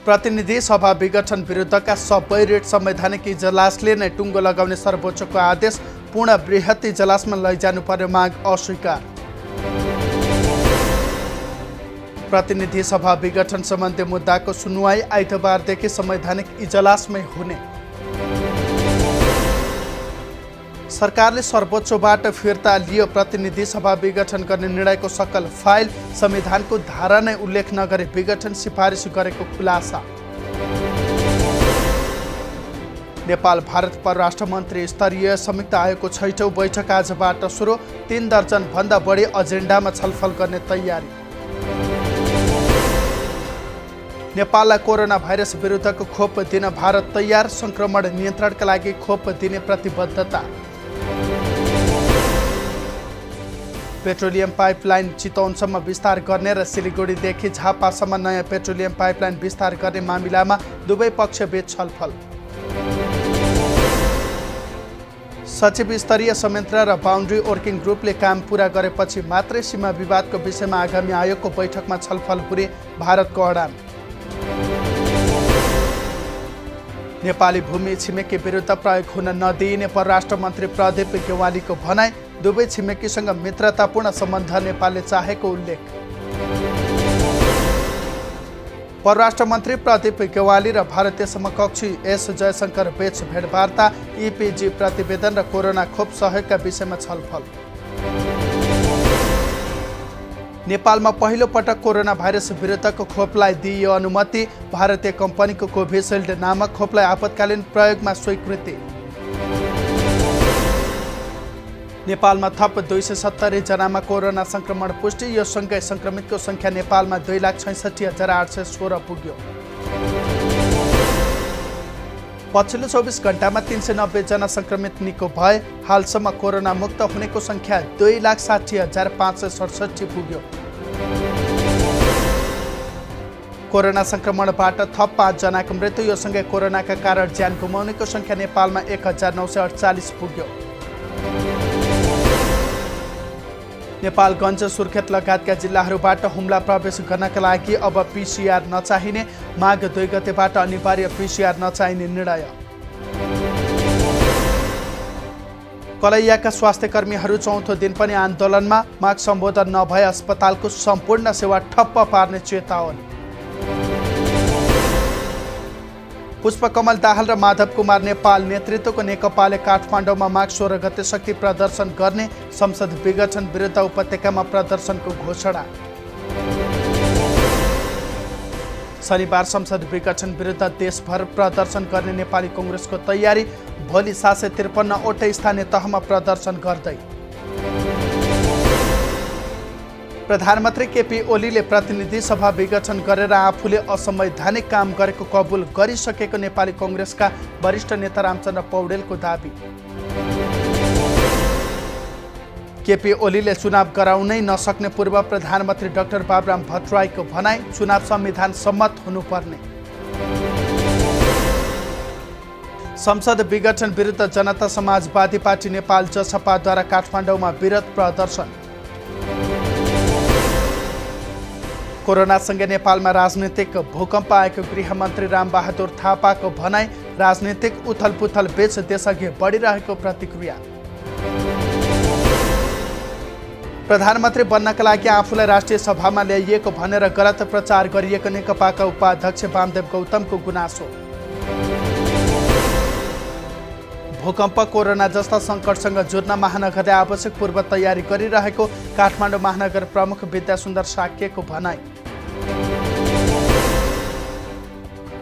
प्रतिनिधि सभा विघटन विरुद्धका सबै रिट संवैधानिक इजलासले नै टुङ्गो लगाउने सर्वोच्चको आदेश। पूर्ण बृहत इजलासमा लैजानुपर्ने माग अस्वीकार। प्रतिनिधि सभा विघटन सम्बन्धी मुद्दाको सुनवाई आइतबारदेखि संवैधानिक इजलासमै हुने। सरकारले सर्वोच्चबाट फिर्ता लियो प्रतिनिधि सभा विघटन गर्ने निर्णयको सकल फाइल। संविधानको धारा नै उल्लेख नगरे विघटन सिफारिस गरेको खुलासा। नेपाल भारत परराष्ट्र मन्त्री स्तरीय संयुक्त आयोगको 6औं बैठक आजबाट सुरु। 3 दर्जन भन्दा बढी एजेन्डामा छलफल गर्ने तयारी। नेपाललाई कोरोना भाइरस विरुद्धको खोप दिन भारत तयार। संक्रमण नियन्त्रणका लागि खोप दिने प्रतिबद्धता। पेट्रोलियम पाइपलाइन चितवनसम्म विस्तार गर्ने र सिलिगुडीदेखि झापासम्म नयाँ पेट्रोलियम पाइपलाइन विस्तार गर्ने मामिलामा दुवै पक्षबीच छलफल। सचिव स्तरीय संयन्त्र र बाउन्ड्री वर्किङ ग्रुपले काम पूरा गरेपछि मात्रै सीमा विवादको विषयमा आगामी आयोगको बैठकमा छलफल हुने भारतको अडान। नेपाली भूमि छिमेकी विरुद्ध प्रयोग हुन नदिइने परराष्ट्र मन्त्री प्रदीप गेवालीको भनाई। दुवै छिमेकीसँग मित्रतापूर्ण सम्बन्ध नेपालले चाहेको उल्लेख। परराष्ट्र मन्त्री प्रदीप गेवाली र भारतीय समकक्षी एस जयशंकर बीच भेटवार्ता। इपिजी प्रतिवेदन र कोरोना खोप सहयोगका विषयमा छलफल। नेपालमा पहिलो पटक कोरोना भाइरस विरुद्धको खोपलाई दिइयो अनुमति। भारतीय कम्पनीको कोभिसिल्ड नामक खोपलाई आपतकालीन प्रयोगमा स्वीकृति। नेपालमा थप 270 जनामा कोरोना संक्रमण पुष्टि। यो सँगै संक्रमितको संख्या नेपालमा 2,66,816 पुग्यो। पछिल्लो 24 घण्टामा 390 जना संक्रमित निको भए। हालसम्म कोरोना मुक्त हुनेको संख्या 2,60,567 पुग्यो। कोरोना संक्रमणबाट थप 5 जनाको मृत्यु। यो सँगै कोरोनाका कारण ज्यान गुमाउनेको संख्या नेपालमा 1,948 पुग्यो। नेपालगञ्ज सुर्खेत लगायतका जिल्लाहरूबाट हुम्ला प्रवेश गर्नका लागि अब पिसिआर नचाहिने। माघ 2 गतेबाट अनिवार्य पिसिआर नचाहिने निर्णय। कलैयाका स्वास्थ्यकर्मीहरू 4थो दिन पनि आन्दोलनमा। माग सम्बोधन नभए अस्पतालको सम्पूर्ण सेवा ठप्प पार्ने चेतावनी। पुष्पकमल दाहाल र माधव कुमार नेपाल नेतृत्वको नेकपाले काठमाडौँमा माघ 16 गते शक्ति प्रदर्शन गर्ने। संसद विघटन विरुद्ध उपत्यकामा प्रदर्शनको घोषणा। शनिबार संसद विघटन विरुद्ध देशभर प्रदर्शन गर्ने नेपाली कांग्रेसको तयारी। भोलि 753 स्थानीय तहमा प्रदर्शन गर्दै। प्रधानमन्त्री केपी ओलीले प्रतिनिधि सभा विघटन गरेर आफूले असंवैधानिक काम गरेको कबुल गरिसकेको नेपाली कांग्रेसका वरिष्ठ नेता रामचन्द्र पौडेलको दाबी। केपी ओलीले चुनाव गराउनै नसक्ने पूर्व प्रधानमन्त्री डाक्टर बाबुराम भट्टराईको भनाई। चुनाव संविधान सम्मत हुनुपर्ने। संसद विघटन विरुद्ध जनता समाजवादी पार्टी नेपाल जसपाद्वारा काठमाडौँमा विरोध प्रदर्शन। कोरोनासँगै नेपालमा राजनीतिक भूकम्प आएको गृहमन्त्री रामबहादुर थापाको भनाई। राजनीतिक उथलपुथल बीच देशअघि बढिरहेको प्रतिक्रिया। प्रधानमन्त्री बन्नका लागि आफूलाई राष्ट्रिय सभामा ल्याइएको भनेर गलत प्रचार गरिएको नेकपाका उपाध्यक्ष वामदेव गौतमको गुनासो। भूकम्प कोरोना जस्ता सङ्कटसँग जुझ्न महानगरले आवश्यक पूर्व तयारी गरिरहेको काठमाडौँ महानगर प्रमुख विद्यासुन्दर साक्यको भनाई।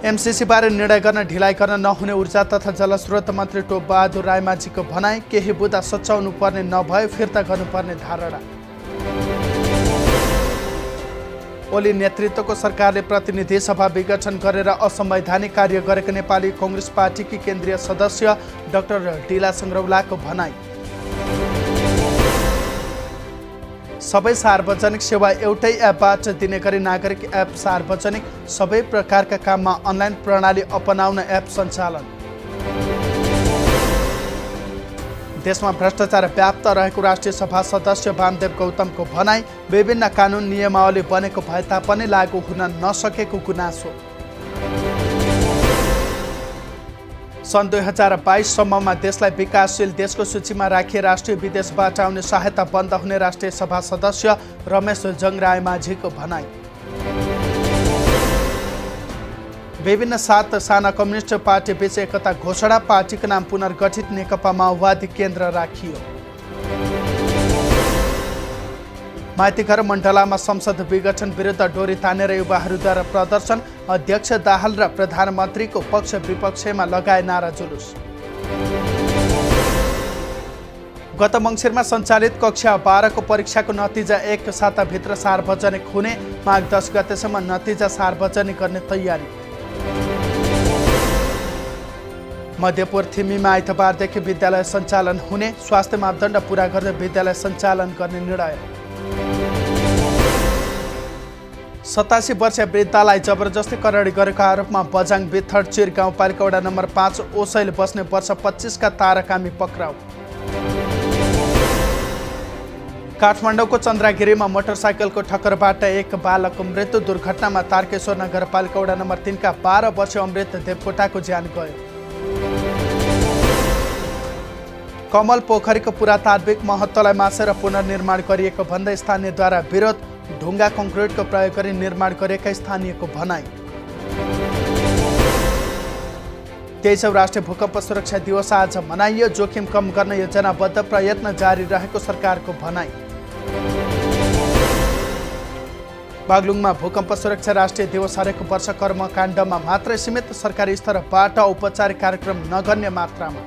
एमसिसीबारे निर्णय गर्न ढिलाइ गर्न नहुने ऊर्जा तथा जलस्रोत मन्त्री टोपबहादुर रायमाझीको भनाई। केही बुँदा सच्याउनु पर्ने नभए फिर्ता गर्नुपर्ने धारणा। ओली नेतृत्वको सरकारले प्रतिनिधि सभा विघटन गरेर असंवैधानिक कार्य गरेको नेपाली कांग्रेस पार्टीकी केन्द्रीय सदस्य डाक्टर डिला संग्रौलाको भनाई। सबै सार्वजनिक सेवा एउटै एपबाट दिने गरी नागरिक एप सार्वजनिक। सबै प्रकारका काममा अनलाइन प्रणाली अपनाउन एप सञ्चालन। देशमा भ्रष्टाचार व्याप्त रहेको राष्ट्रिय सभा सदस्य वामदेव गौतमको भनाई। विभिन्न कानुन नियमावली बनेको भए तापनि लागू हुन नसकेको गुनासो। सन् 2022 सम्ममा देशलाई विकासशील देशको सूचीमा राखी राष्ट्रिय विदेशबाट आउने सहायता बन्द हुने राष्ट्रिय सभा सदस्य रमेश जङ्गरायमाझीको भनाई। विभिन्न 7 साना कम्युनिस्ट पार्टी बीच एकता घोषणा, पार्टीको नाम पुनर्गठित नेकपा माओवादी केन्द्र राखियो। माइतीघर मण्डलामा संसद विघटन विरुद्ध डोरी तानेर युवाहरूद्वारा प्रदर्शन, अध्यक्ष दाहाल र प्रधानमन्त्रीको पक्ष विपक्षमा लगाए नारा जुलुस। गत मङ्सिरमा सञ्चालित कक्षा 12 को परीक्षाको नतिजा 1 साताभित्र सार्वजनिक हुने, माघ 10 गतेसम्म नतिजा सार्वजनिक गर्ने तयारी। मध्यपुर थिमीमा आइतबारदेखि विद्यालय सञ्चालन हुने, स्वास्थ्य मापदण्ड पूरा गर्दै विद्यालय सञ्चालन गर्ने निर्णय। 87 वर्षीय वृद्धलाई जबरजस्ती करडी गरेको आरोपमा बझाङ बिथडचिर गाउँपालिका वडा नम्बर 5 ओसैल बस्ने वर्ष 25 का तारकामी पक्राउ। काठमाडौँको चन्द्रागिरीमा मोटरसाइकलको ठक्करबाट एक बालकको मृत्यु, दुर्घटनामा तारकेश्वर नगरपालिका वडा नम्बर 3 का 12 वर्षीय अमृत देवकोटाको ज्यान गयो। कमल पोखरीको पुरातात्विक महत्त्वलाई मासेर पुनर्निर्माण गरिएको भन्दै स्थानीयद्वारा विरोध, ढुङ्गा कङ्क्रिटको प्रयोग गरी निर्माण गरेका स्थानीयको भनाई। 23औं राष्ट्रिय भूकम्प सुरक्षा दिवस आज मनाइयो, जोखिम कम गर्न योजनाबद्ध प्रयत्न जारी रहेको सरकारको भनाई। बागलुङमा भूकम्प सुरक्षा राष्ट्रिय दिवस हरेक वर्ष कर्मकाण्डमा मात्रै सीमित, सरकारी स्तरबाट औपचारिक कार्यक्रम नगर्ने मात्रामा।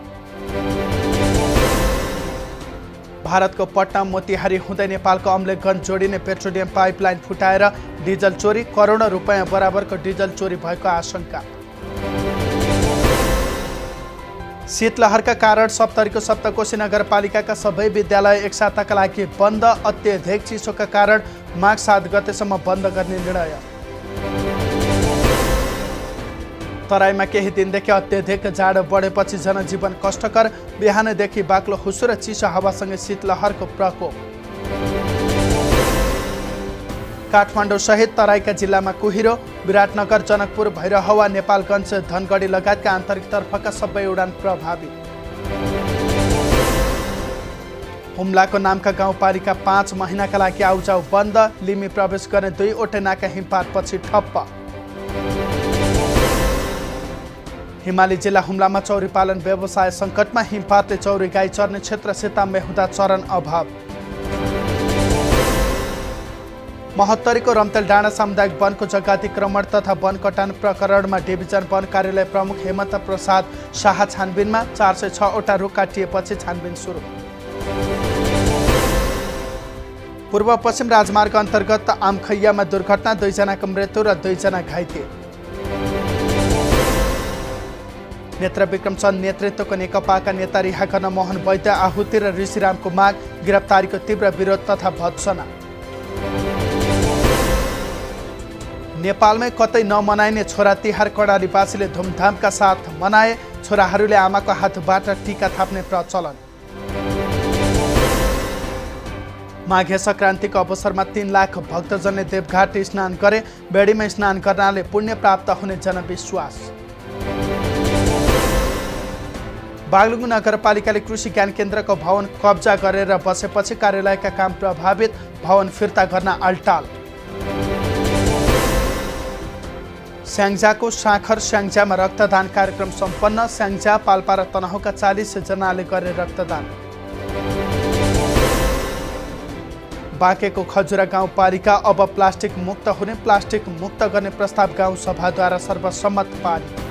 भारतको पटना मोतिहारी हुँदै नेपालको अम्लेखगञ्ज जोडिने पेट्रोलियम पाइपलाइन फुटाएर डिजल चोरी, करोडौं रुपैयाँ बराबरको डिजल चोरी भएको आशंका। शीतलहरका कारण सप्तरीको सप्तकोशी नगरपालिकाका सबै विद्यालय एक साताका लागि बन्द, अत्यधिक चिसोका कारण माघ 7 गतेसम्म बन्द गर्ने निर्णय। तराईमा केही दिनदेखि अत्यधिक जाडो बढेपछि जनजीवन कष्टकर, बिहानदेखि बाक्लो हुसु र चिसो हावासँगै शीतलहरको प्रकोप। काठमाडौँ सहित तराईका जिल्लामा कुहिरो, विराटनगर, जनकपुर, भैरहवा, नेपालगञ्ज, धनगढी लगायतका आन्तरिक तर्फका सबै उडान प्रभावित। हुम्लाको नामका गाउँपालिका 5 महिनाका लागि आउजाउ बन्द, लिमी प्रवेश गर्ने 2वटै नाका हिमपातपछि ठप्प। हिमाली जिल्ला हुम्लामा चौरी पालन व्यवसाय सङ्कटमा, हिमपातले चौरी गाई चर्ने क्षेत्र सीताममै हुँदा चरण अभाव। महोत्तरीको रम्तेल डाँडा सामुदायिक वनको जग्गा अतिक्रमण तथा वन कटान प्रकरणमा डिभिजन वन कार्यालय प्रमुख हेमन्त प्रसाद शाह छानबिनमा, 406 वटा रुख काटिएपछि छानबिन सुरु। पूर्व पश्चिम राजमार्ग अन्तर्गत आमखैयामा दुर्घटना, 2 जनाको मृत्यु र 2 जना घाइते। नेत्र विक्रम चन्द नेतृत्वको नेकपाका नेता रिहा गर्न मोहन वैद्य आहुति र ऋषिरामको माग, गिरफ्तारीको तीव्र विरोध तथा भत्सना। नेपालमै कतै नमनाइने छोरा तिहार कर्णालीवासीले धुमधामका साथ मनाए, छोराहरूले आमाको हातबाट टीका थाप्ने प्रचलन। माघे सङ्क्रान्तिको अवसरमा 3 लाख भक्तजनले देवघाट स्नान गरे, बेडीमा स्नान गर्नाले पुण्य प्राप्त हुने जनविश्वास। बागलुङ नगरपालिकाले कृषि ज्ञान केन्द्रको भवन कब्जा गरेर बसेपछि कार्यालयका काम प्रभावित, भवन फिर्ता गर्न अल्टाल। स्याङ्जाको साखर स्याङ्जामा रक्तदान कार्यक्रम सम्पन्न, स्याङ्जा, पाल्पा र तनहुका 40 जनाले गरे रक्तदान। बाँकेको खजुरा गाउँपालिका अब प्लास्टिक मुक्त हुने, प्लास्टिक मुक्त गर्ने प्रस्ताव गाउँ सभाद्वारा सर्वसम्मत पारित।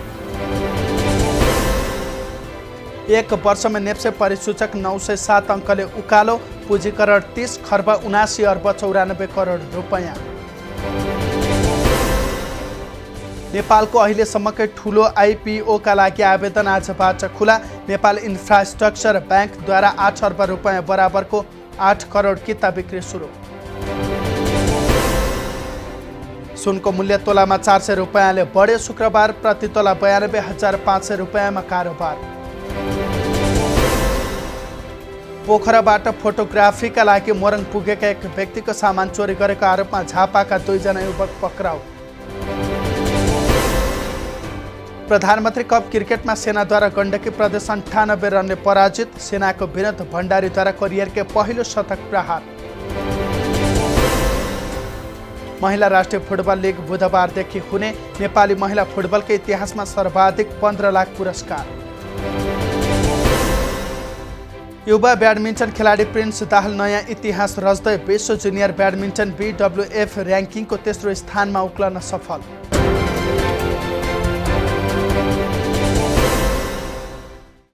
1 वर्षमा नेप्से परिसूचक 907 अङ्कले उकालो, पुँजीकरण 30 खर्ब 79 अर्ब 94 करोड रुपैयाँ। नेपालको अहिलेसम्मकै ठुलो आइपिओका लागि आवेदन आजबाट खुला, नेपाल इन्फ्रास्ट्रक्चर ब्याङ्कद्वारा 8 अर्ब रुपैयाँ बराबरको 8 करोड किता बिक्री सुरु। सुनको मूल्य तोलामा 400 रुपैयाँले बढ्यो, शुक्रबार प्रति तोला 92,500 रुपैयाँमा कारोबार। पोखराबाट फोटोग्राफीका लागि मोरङ पुगेका एक व्यक्तिको सामान चोरी गरेको आरोपमा झापाका 2 जना युवक पक्राउ। प्रधानमन्त्री कप क्रिकेटमा सेनाद्वारा गण्डकी प्रदेश 98 रनले पराजित। सेनाको विनोद भण्डारीद्वारा करियरकै पहिलो शतक प्रहार। महिला राष्ट्रिय फुटबल लिग बुधबारदेखि हुने। नेपाली महिला फुटबलकै इतिहासमा सर्वाधिक 15 लाख पुरस्कार। युवा ब्याडमिन्टन खेलाडी प्रिन्स दाहाल नयाँ इतिहास रच्दै विश्व जुनियर ब्याडमिन्टन BWF र्याङ्किङको तेस्रो स्थानमा उक्लन सफल।